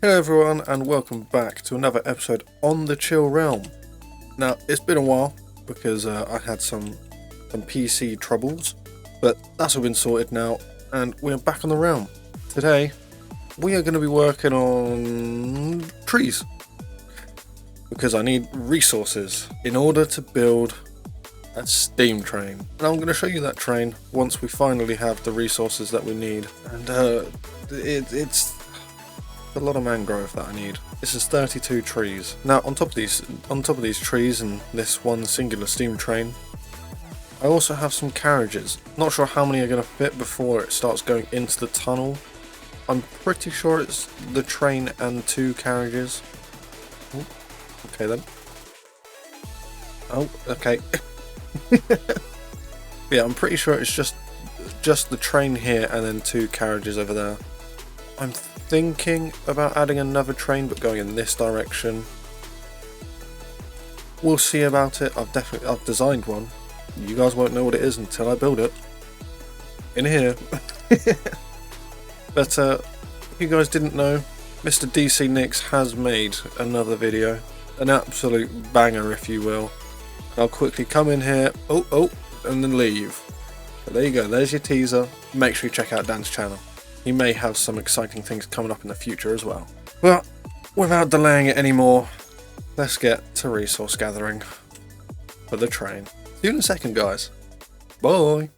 Hello everyone and welcome back to another episode on the Chill Realm. Now it's been a while because I had some PC troubles, but that's all been sorted now and we're back on the realm. Today we are going to be working on trees because I need resources in order to build a steam train, and I'm going to show you that train once we finally have the resources that we need. And it's a lot of mangrove that I need. This is 32 trees. Now on top of these trees and this one singular steam train, I also have some carriages. Not sure how many are going to fit before it starts going into the tunnel. I'm pretty sure it's the train and 2 carriages. Ooh, okay then. Oh, okay. Yeah, I'm pretty sure it's just the train here and then 2 carriages over there. I'm thinking about adding another train but going in this direction. We'll see about it. I've designed one. You guys won't know what it is until I build it in here. But if you guys didn't know, Mr. DC Nix has made another video, an absolute banger if you will. I'll quickly come in here, and then leave. But there you go, there's your teaser. Make sure you check out Dan's channel. He may have some exciting things coming up in the future as well. Well, without delaying it anymore, let's get to resource gathering for the train. See you in a second, guys. Bye.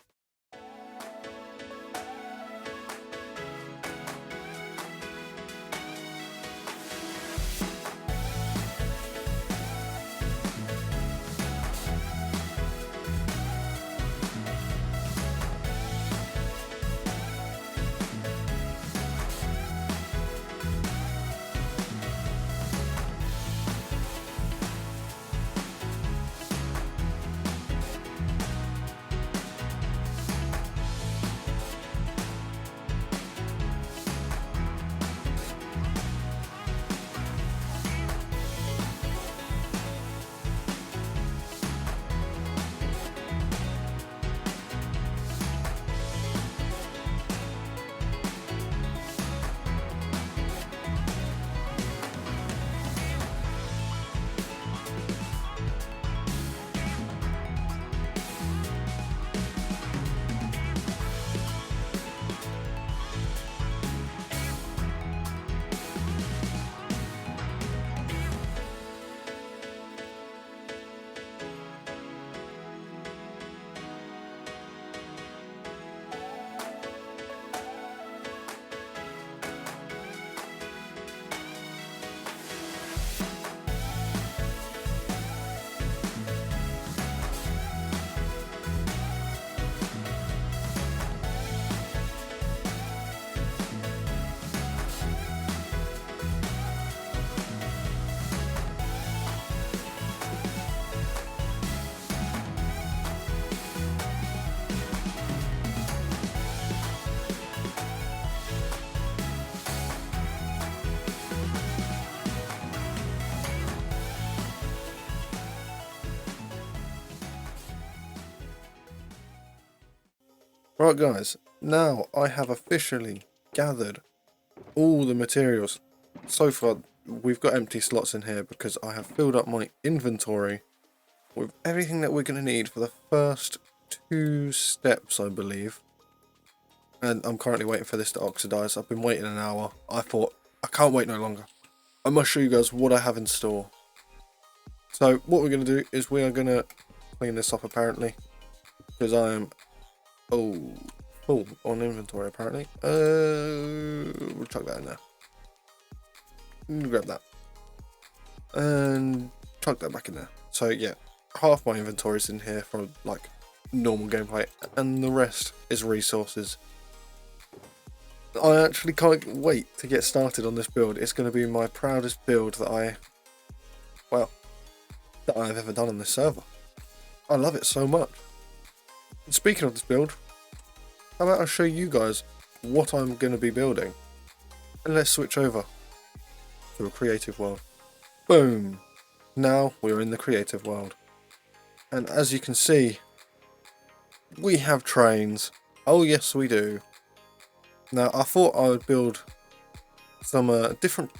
Right guys, now I have officially gathered all the materials. So far we've got empty slots in here because I have filled up my inventory with everything that we're going to need for the first 2 steps, I believe. And I'm currently waiting for this to oxidize. I've been waiting an hour. I thought, I can't wait no longer. I must show you guys what I have in store. So what we're going to do is we are going to clean this up apparently, because I am full on inventory apparently. We'll chuck that in there. Grab that. And chuck that back in there. So yeah, half my inventory is in here for like normal gameplay, and the rest is resources. I actually can't wait to get started on this build. It's going to be my proudest build that I've ever done on this server. I love it so much. Speaking of this build, how about I show you guys what I'm going to be building, and let's switch over to a creative world. Boom! Now we're in the creative world, and as you can see, we have trains. Oh yes we do. Now I thought I would build some different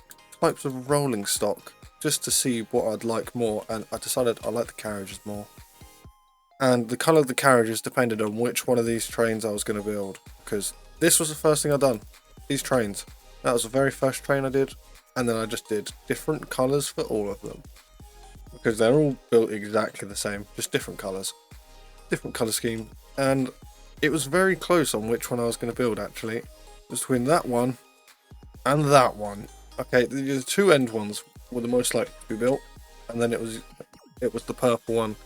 types of rolling stock just to see what I'd like more, and I decided I like the carriages more. And the colour of the carriages depended on which one of these trains I was going to build, because this was the first thing I'd done. These trains. That was the very first train I did, and then I just did different colours for all of them. Because they're all built exactly the same, just different colours. Different colour scheme, and it was very close on which one I was going to build actually. Between that one and that one. Okay, the two end ones were the most likely to be built, and then it was the purple one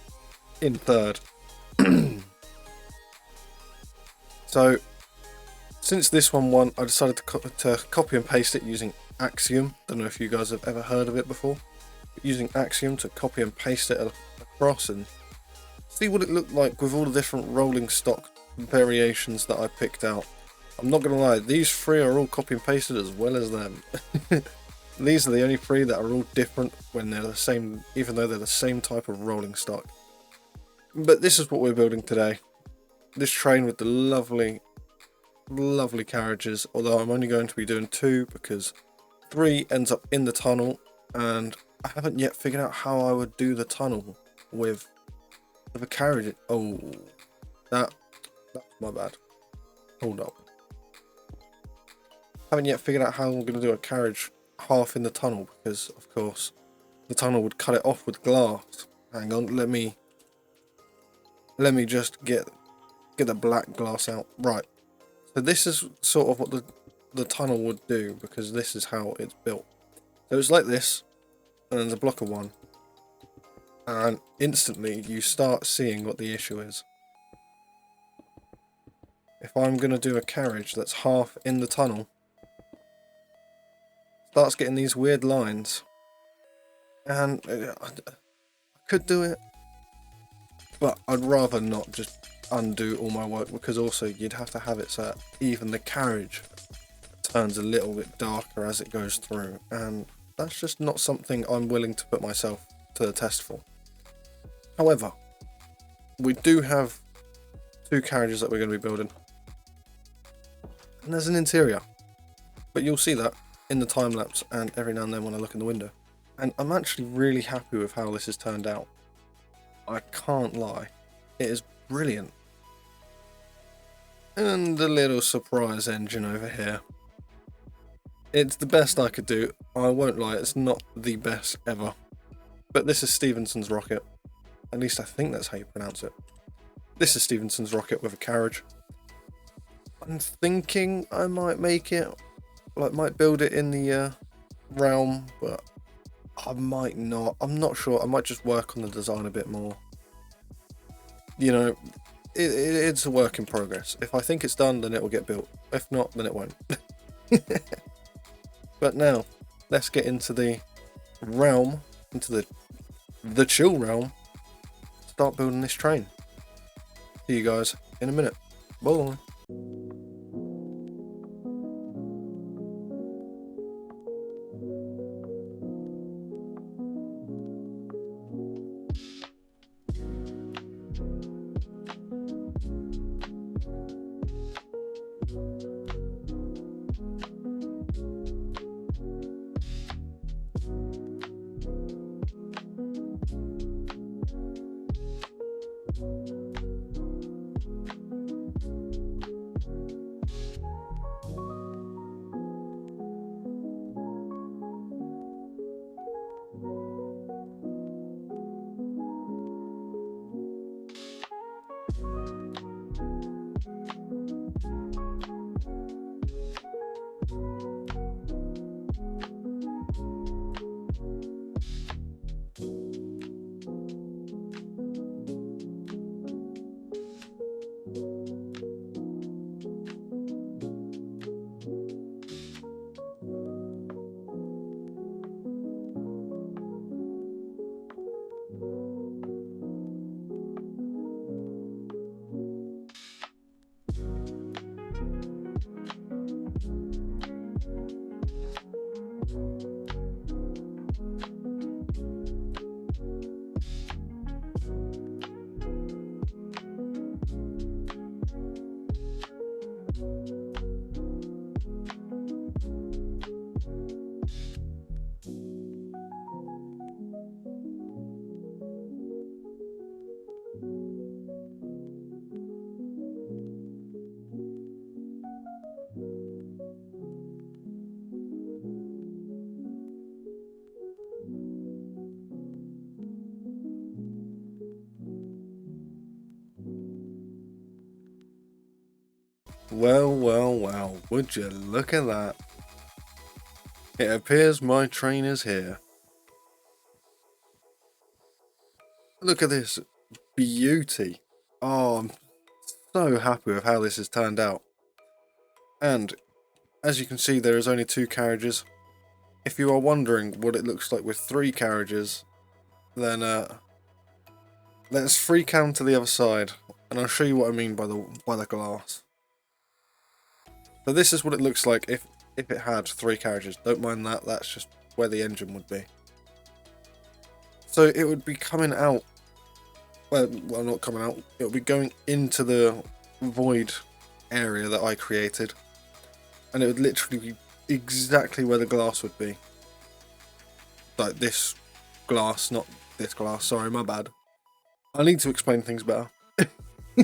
in third. So since this one won, I decided to copy and paste it using Axiom. Don't know if you guys have ever heard of it before. But using Axiom to copy and paste it across and see what it looked like with all the different rolling stock variations that I picked out. I'm not going to lie, these three are all copy and pasted as well as them. These are the only three that are all different when they're the same, even though they're the same type of rolling stock. But this is what we're building today. This train with the lovely, lovely carriages, although I'm only going to be doing 2 because 3 ends up in the tunnel, and I haven't yet figured out how I would do the tunnel with a carriage. Oh, that's my bad. Hold up. Haven't yet figured out how I'm going to do a carriage half in the tunnel, because of course the tunnel would cut it off with glass. Hang on, let me just get the black glass out. Right, so this is sort of what the tunnel would do, because this is how it's built. So it's like this, and there's a block of 1, and instantly you start seeing what the issue is. If I'm going to do a carriage that's half in the tunnel, starts getting these weird lines, and I could do it, but I'd rather not just undo all my work, because also you'd have to have it so that even the carriage turns a little bit darker as it goes through, and that's just not something I'm willing to put myself to the test for. However, we do have 2 carriages that we're going to be building, and there's an interior, but you'll see that in the time lapse and every now and then when I look in the window. And I'm actually really happy with how this has turned out. I can't lie, it is brilliant. And the little surprise engine over here. It's the best I could do. I won't lie, it's not the best ever. But this is Stephenson's rocket. At least I think that's how you pronounce it. This is Stephenson's rocket with a carriage. I'm thinking I might make it, like might build it in the realm, but I might not. I'm not sure. I might just work on the design a bit more. You know, it's a work in progress. If I think it's done, then it will get built. If not, then it won't. But now, let's get into the realm, into the chill realm. Start building this train. See you guys in a minute. Bye. Well, well, well, would you look at that? It appears my train is here. Look at this beauty. Oh, I'm so happy with how this has turned out. And as you can see, there is only 2 carriages. If you are wondering what it looks like with 3 carriages, then let's free cam to the other side, and I'll show you what I mean by the glass. So this is what it looks like if it had 3 carriages. Don't mind that, that's just where the engine would be. So it would be coming out, well not coming out, it would be going into the void area that I created. And it would literally be exactly where the glass would be. Like this glass, not this glass, sorry, my bad. I need to explain things better. Yeah,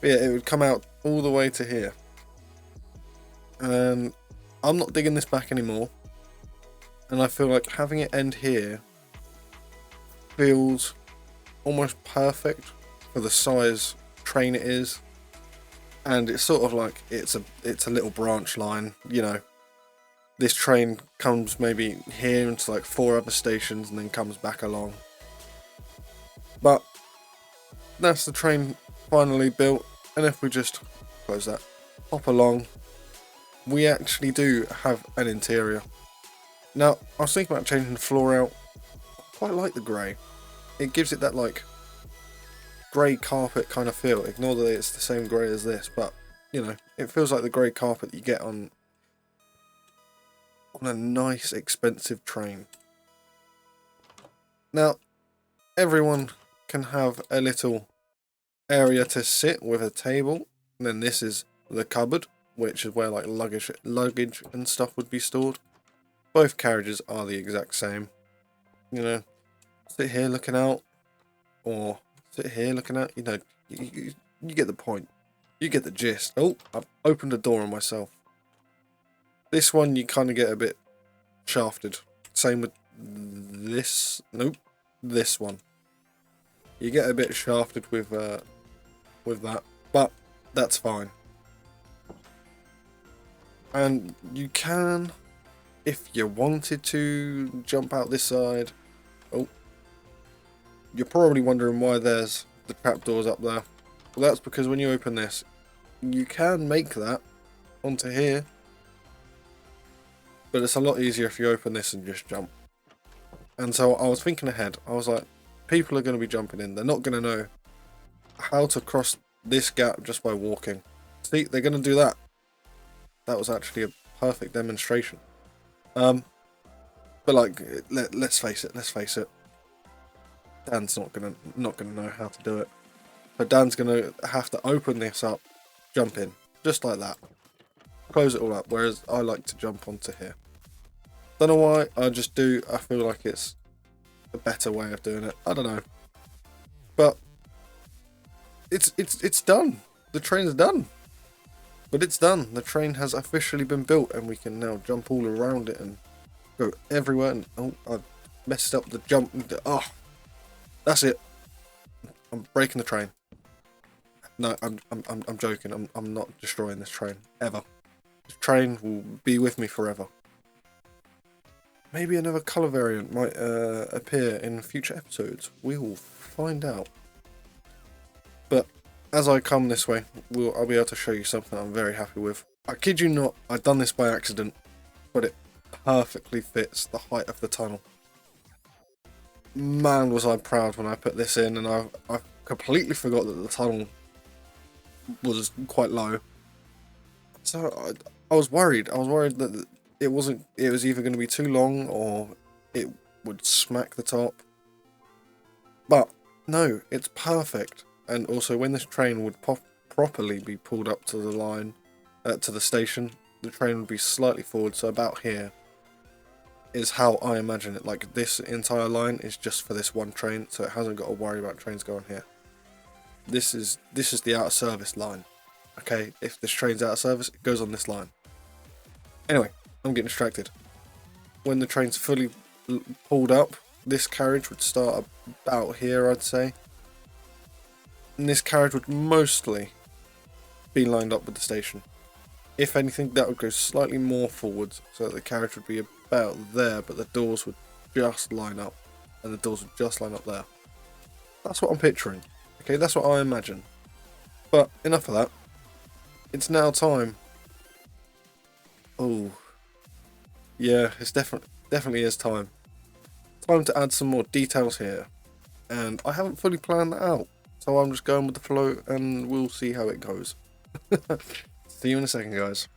it would come out all the way to here. And I'm not digging this back anymore. And I feel like having it end here feels almost perfect for the size train it is. And it's sort of like it's a little branch line, you know. This train comes maybe here into like 4 other stations and then comes back along. But that's the train finally built, and if we just close that, hop along, we actually do have an interior. Now, I was thinking about changing the floor out. I quite like the grey. It gives it that like grey carpet kind of feel. Ignore that it's the same grey as this, but you know, it feels like the grey carpet that you get on a nice expensive train. Now, everyone can have a little area to sit with a table, and then this is the cupboard, which is where like luggage and stuff would be stored. Both carriages are the exact same. You know, sit here looking out, or sit here looking out. You know, you get the point. You get the gist. Oh, I've opened a door on myself. This one you kind of get a bit shafted. Same with this. Nope, this one. You get a bit shafted with that, but that's fine. And you can, if you wanted to, jump out this side. Oh, you're probably wondering why there's the trapdoors up there. Well, that's because when you open this, you can make that onto here, but it's a lot easier if you open this and just jump. And so I was thinking ahead. I was like, people are going to be jumping in. They're not going to know how to cross this gap just by walking. See, they're going to do that. That was actually a perfect demonstration. But like, let's face it. Dan's not gonna know how to do it. But Dan's gonna have to open this up, jump in, just like that. Close it all up, whereas I like to jump onto here. Don't know why, I just do. I feel like it's a better way of doing it. I don't know. But it's done. The train's done. But it's done. The train has officially been built, and we can now jump all around it and go everywhere. And oh, I've messed up the jump. Oh, that's it. I'm breaking the train. No, I'm joking. I'm not destroying this train ever. This train will be with me forever. Maybe another colour variant might appear in future episodes. We will find out. But as I come this way, I'll be able to show you something I'm very happy with. I kid you not, I've done this by accident, but it perfectly fits the height of the tunnel. Man, was I proud when I put this in, and I completely forgot that the tunnel was quite low. So I was worried. I was worried that it was either going to be too long or it would smack the top. But no, it's perfect. And also, when this train would properly be pulled up to the line, to the station, the train would be slightly forward, so about here is how I imagine it. Like, this entire line is just for this one train, so it hasn't got to worry about trains going here. This is the out of service line. Okay, if this train's out of service, it goes on this line. Anyway, I'm getting distracted. When the train's fully pulled up, this carriage would start about here, I'd say. And this carriage would mostly be lined up with the station. If anything, that would go slightly more forwards, so that the carriage would be about there, but the doors would just line up, and the doors would just line up there. That's what I'm picturing. Okay, that's what I imagine. But enough of that. It's now time. Oh, yeah, it's definitely is time. Time to add some more details here, and I haven't fully planned that out, so I'm just going with the flow, and we'll see how it goes. See you in a second, guys.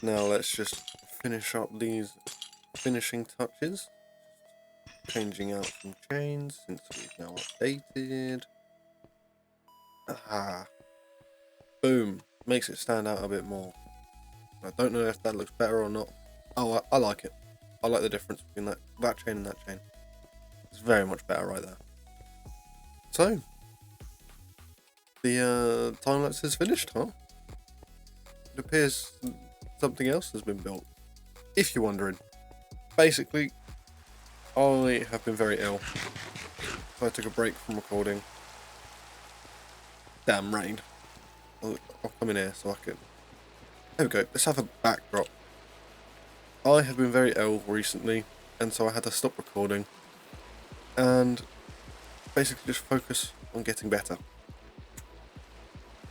Now let's just finish up these finishing touches. Changing out some chains since we've now updated. Boom. Makes it stand out a bit more. I don't know if that looks better or not. Oh, I like it. I like the difference between that chain and that chain. It's very much better right there. So, the time-lapse is finished, huh? It appears something else has been built. If you're wondering. Basically, I have been very ill. So I took a break from recording. Damn rain. I'll come in here so I can... There we go. Let's have a backdrop. I have been very ill recently, and so I had to stop recording and basically just focus on getting better.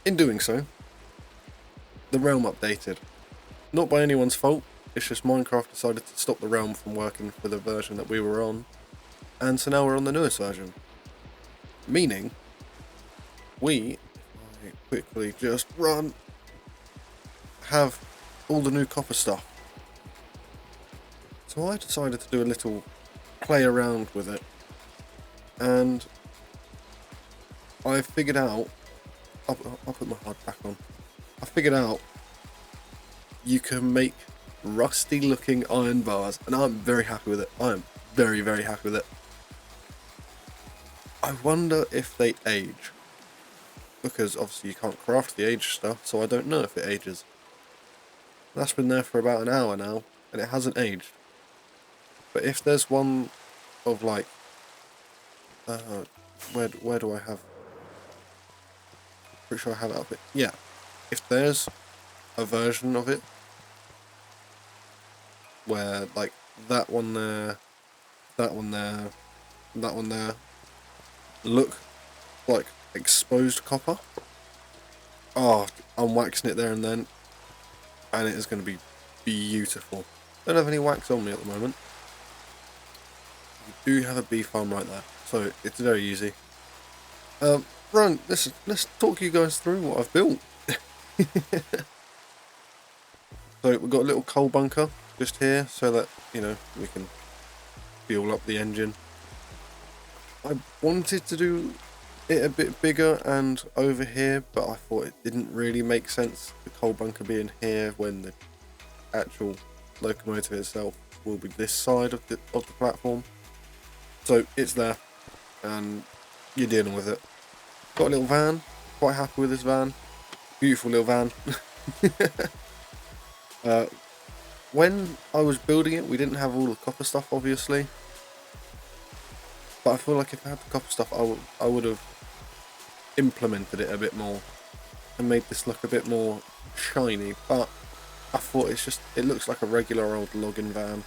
In doing so, the realm updated. Not by anyone's fault, it's just Minecraft decided to stop the realm from working for the version that we were on, and so now we're on the newest version. Meaning, we, if I quickly just run, have all the new copper stuff. So I decided to do a little play around with it, and I figured out, I'll put my HUD back on, I figured out you can make rusty looking iron bars, and I'm very happy with it. I am very, very happy with it. I wonder if they age, because obviously you can't craft the age stuff, so I don't know if it ages. That's been there for about an hour now, and it hasn't aged. But if there's one of like, where do I have? Pretty sure I have it up it. Yeah, if there's a version of it where like that one there, that one there, that one there look like exposed copper. Oh, I'm waxing it there and then, and it is going to be beautiful. Don't have any wax on me at the moment. We do have a bee farm right there, so it's very easy. Right, let's talk you guys through what I've built. So we've got a little coal bunker just here, so that, you know, we can fuel up the engine. I wanted to do it a bit bigger and over here, but I thought it didn't really make sense, the coal bunker being here when the actual locomotive itself will be this side of the platform. So it's there, and you're dealing with it. Got a little van, quite happy with this van. Beautiful little van. When I was building it, we didn't have all the copper stuff, obviously. But I feel like if I had the copper stuff, I would have implemented it a bit more and made this look a bit more shiny. But I thought it looks like a regular old logging van,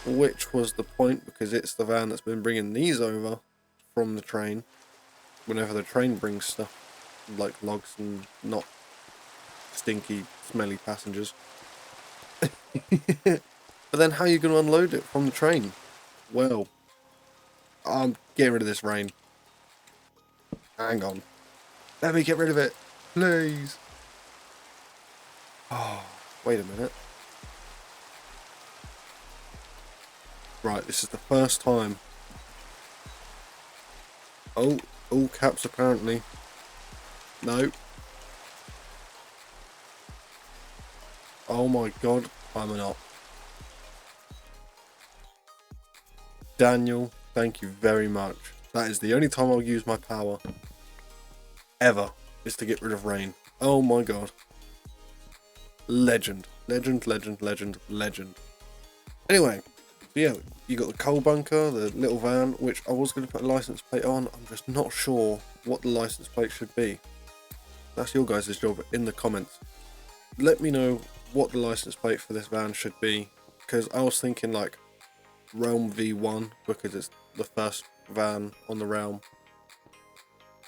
which was the point because it's the van that's been bringing these over from the train. Whenever the train brings stuff like logs and not stinky, smelly passengers. But then how are you going to unload it from the train? Well, I'm getting rid of this rain. Hang on. Let me get rid of it. Please. Oh, wait a minute. Right, this is the first time. Oh, all caps apparently. No. Oh my god, I'm not. Daniel, thank you very much. That is the only time I'll use my power ever, is to get rid of rain. Oh my god. Legend. Legend, legend, legend, legend. Anyway, yeah, you got the coal bunker, the little van, which I was going to put a license plate on. I'm just not sure what the license plate should be. That's your guys' job in the comments. Let me know what the license plate for this van should be, because I was thinking like Realm V1 because it's the first van on the Realm.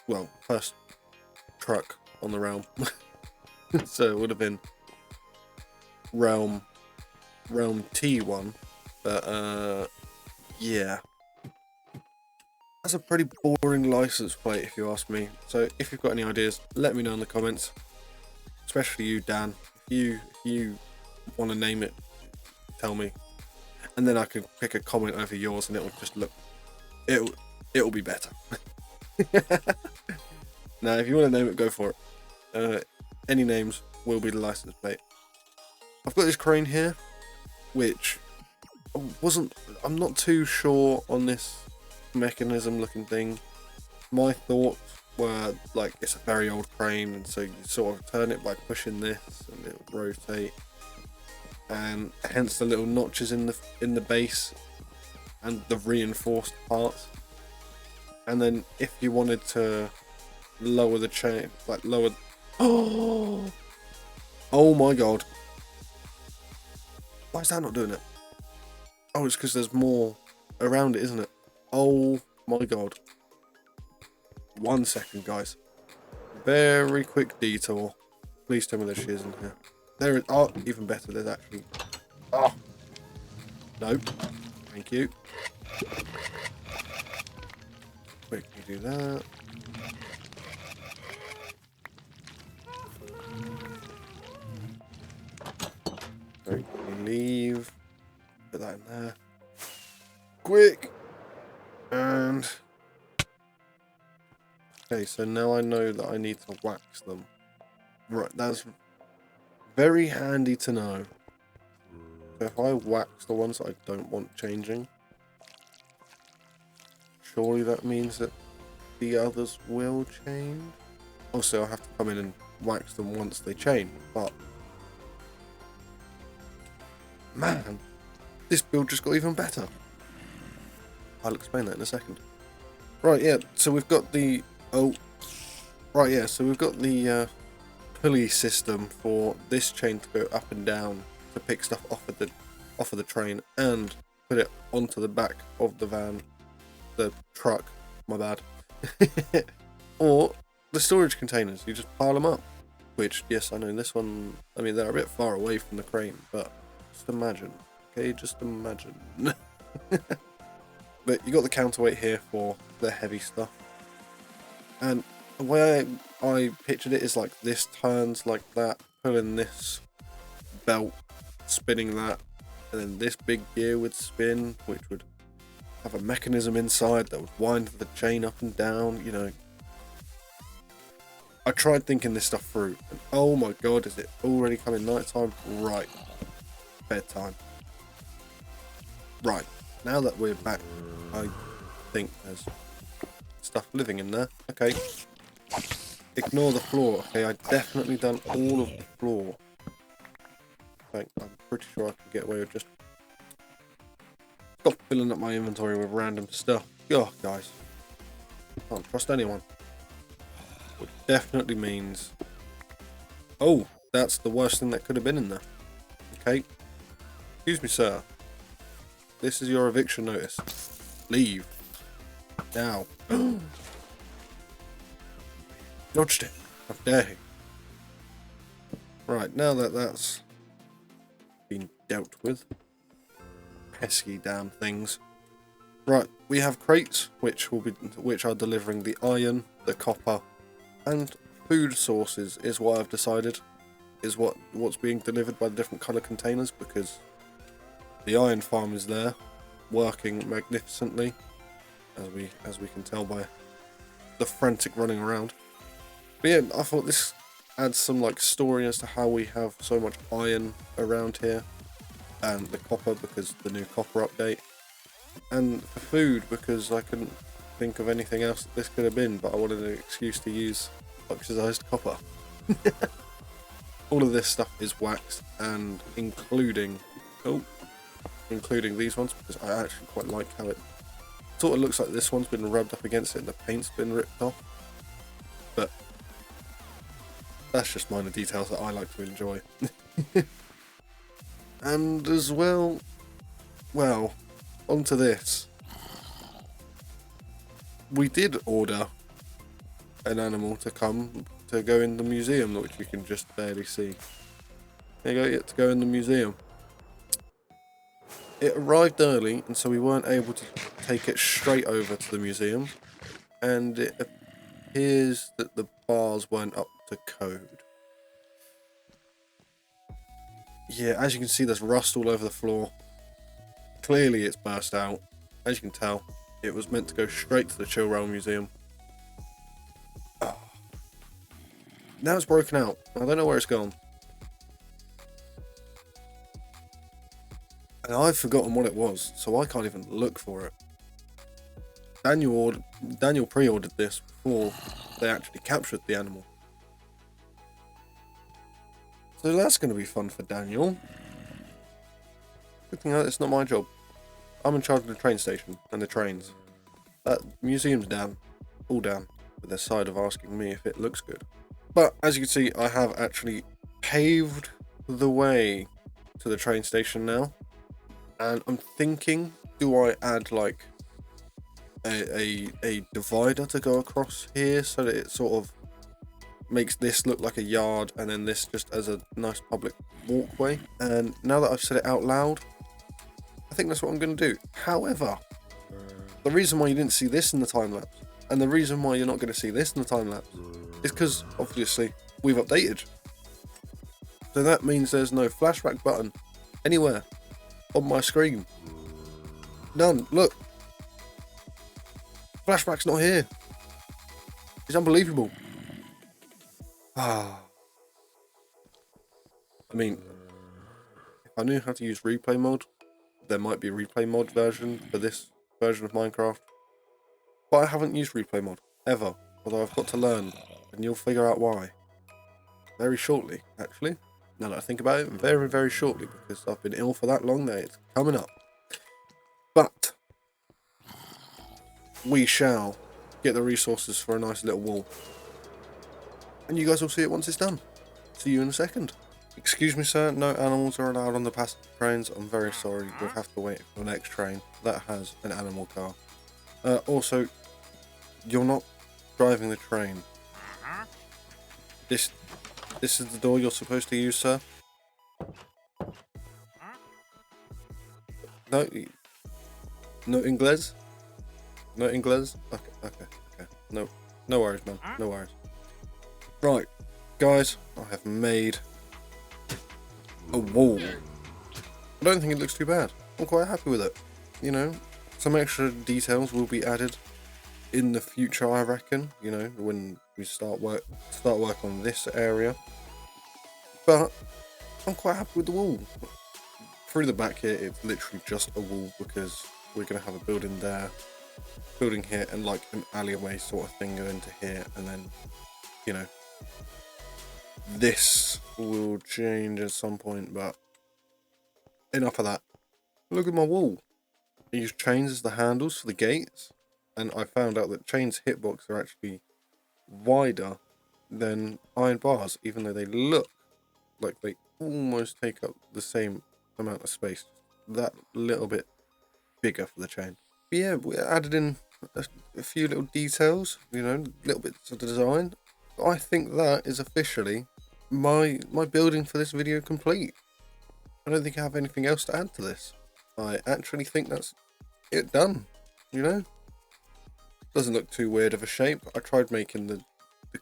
Well, first truck on the Realm. So it would have been Realm T1. But yeah. That's a pretty boring license plate if you ask me. So if you've got any ideas, let me know in the comments. Especially you, Dan. If you want to name it, tell me. And then I can pick a comment over yours and it will just look, it'll be better. Now, if you want to name it, go for it. Any names will be the license plate. I've got this crane here, which I'm not too sure on this mechanism looking thing. My thoughts were like it's a very old crane, and so you sort of turn it by pushing this and it'll rotate, and hence the little notches in the base and the reinforced parts. And then if you wanted to lower the chain, like lower oh my god, why is that not doing it? Oh, it's because there's more around it, isn't it? Oh my god. 1 second, guys. Very quick detour. Please tell me there she is in here. There is. Oh, even better. There's actually. Oh. No. Thank you. Quickly do that. Quickly leave. Put that in there. Quick. And. Okay, so now I know that I need to wax them. Right, that's very handy to know. So if I wax the ones that I don't want changing, surely that means that the others will change. Also, I have to come in and wax them once they change, but man, this build just got even better. I'll explain that in a second. Right, yeah, so we've got the so we've got the pulley system for this chain to go up and down to pick stuff off of the train and put it onto the back of the van, the truck, my bad. Or the storage containers, you just pile them up. Which, yes, I know this one, I mean, they're a bit far away from the crane, but just imagine, okay, just imagine. But you got the counterweight here for the heavy stuff. And the way I pictured it is like this turns like that, pulling this belt, spinning that, and then this big gear would spin, which would have a mechanism inside that would wind the chain up and down, you know. I tried thinking this stuff through, and oh my god, is it already coming night time? Right. Bedtime. Right. Now that we're back, I think there's stuff living in there. Okay. Ignore the floor. Okay, I definitely done all of the floor. Like, I'm pretty sure I can get away with just stop filling up my inventory with random stuff. Oh, guys. Can't trust anyone. Which definitely means... Oh, that's the worst thing that could have been in there. Okay. Excuse me, sir. This is your eviction notice. Leave. Now. Dodged it. How dare he. Right, now that that's been dealt with. Pesky damn things. Right, we have crates which are delivering the iron, the copper, and food sources is what I've decided is what's being delivered by the different colour containers, because the iron farm is there, working magnificently, as we can tell by the frantic running around. But yeah, I thought this adds some like story as to how we have so much iron around here, and the copper because the new copper update, and the food because I couldn't think of anything else that this could have been, but I wanted an excuse to use oxidized copper. All of this stuff is waxed, and including these ones, because I actually quite like how it sort of looks like this one's been rubbed up against it and the paint's been ripped off. But that's just minor details that I like to enjoy. And as well, onto this. We did order an animal to come to go in the museum, which you can just barely see. There you go, yet to go in the museum. It arrived early, and so we weren't able to take it straight over to the museum, and it appears that the bars weren't up to code. Yeah, as you can see, there's rust all over the floor. Clearly it's burst out. As you can tell, it was meant to go straight to the Chill Realm Museum. Oh. Now it's broken out. I don't know where it's gone. And I've forgotten what it was, so I can't even look for it. Daniel pre-ordered this before they actually captured the animal. So that's going to be fun for Daniel. Good thing it's not my job. I'm in charge of the train station and the trains. That museum's down. All down. With their side of asking me if it looks good. But as you can see, I have actually paved the way to the train station now. And I'm thinking, do I add like a divider to go across here so that it sort of makes this look like a yard, and then this just as a nice public walkway? And now that I've said it out loud, I think that's what I'm going to do. However, the reason why you didn't see this in the time lapse, and the reason why you're not going to see this in the time lapse, is because obviously we've updated. So that means there's no flashback button anywhere on my screen. None. Look. Flashback's not here. It's unbelievable. I mean, if I knew how to use replay mode, there might be a replay mod version for this version of Minecraft. But I haven't used replay mod, ever. Although I've got to learn, and you'll figure out why. Very shortly, actually. Now that I think about it, very, very shortly, because I've been ill for that long that it's coming up. But we shall get the resources for a nice little wall. And you guys will see it once it's done. See you in a second. Excuse me, sir, no animals are allowed on the passenger trains. I'm very sorry, we'll have to wait for the next train that has an animal car. Also, you're not driving the train. This is the door you're supposed to use, sir. No, no English? No English? Okay. No worries, man, no worries. Right, guys, I have made a wall. I don't think it looks too bad. I'm quite happy with it. You know, some extra details will be added in the future, I reckon. You know, when we start work on this area. But I'm quite happy with the wall. Through the back here, it's literally just a wall because we're gonna have a building there, building here, and like an alleyway sort of thing going to here, and then you know, this will change at some point, but enough of that. Look at my wall. I use chains as the handles for the gates, and I found out that chains hitbox are actually wider than iron bars, even though they look like they almost take up the same amount of space. That little bit bigger for the chain. But yeah, we added in a few little details, you know, little bits of design. I think that is officially my building for this video complete. I don't think I have anything else to add to this. I actually think that's it done, you know? Doesn't look too weird of a shape. I tried making the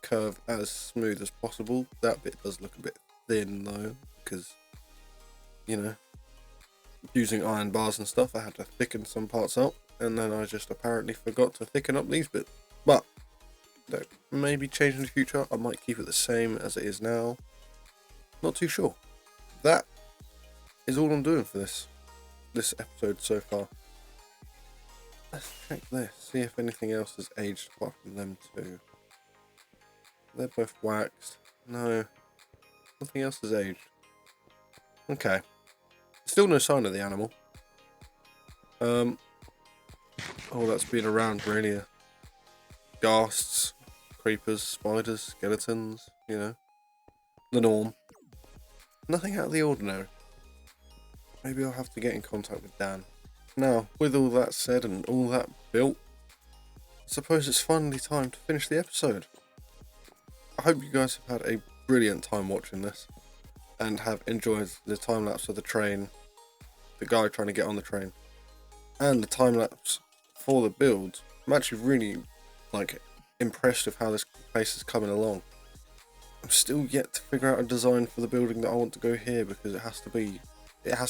curve as smooth as possible. That bit does look a bit thin though, because, you know, using iron bars and stuff, I had to thicken some parts up, and then I just apparently forgot to thicken up these bits. But that maybe change in the future. I might keep it the same as it is now. Not too sure. That is all I'm doing for this episode so far. Let's check this, see if anything else has aged apart from them two. They're both waxed. No, nothing else has aged. Okay. Still no sign of the animal. Oh, that's been around really. Ghasts, creepers, spiders, skeletons, you know. The norm. Nothing out of the ordinary. Maybe I'll have to get in contact with Dan. Now, with all that said and all that built, I suppose it's finally time to finish the episode. I hope you guys have had a brilliant time watching this and have enjoyed the time lapse of the train, the guy trying to get on the train, and the time lapse for the build. I'm actually really impressed with how this place is coming along. I'm still yet to figure out a design for the building that I want to go here, because it has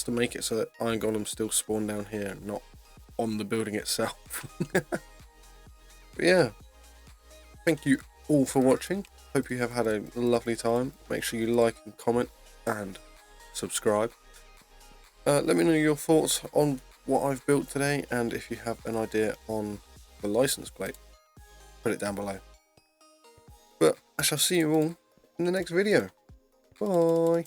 to make it so that iron golems still spawn down here and not on the building itself. But yeah, thank you all for watching. Hope you have had a lovely time. Make sure you like and comment and subscribe. Let me know your thoughts on what I've built today, and if you have an idea on the license plate, put it down below. But I shall see you all in the next video. Bye.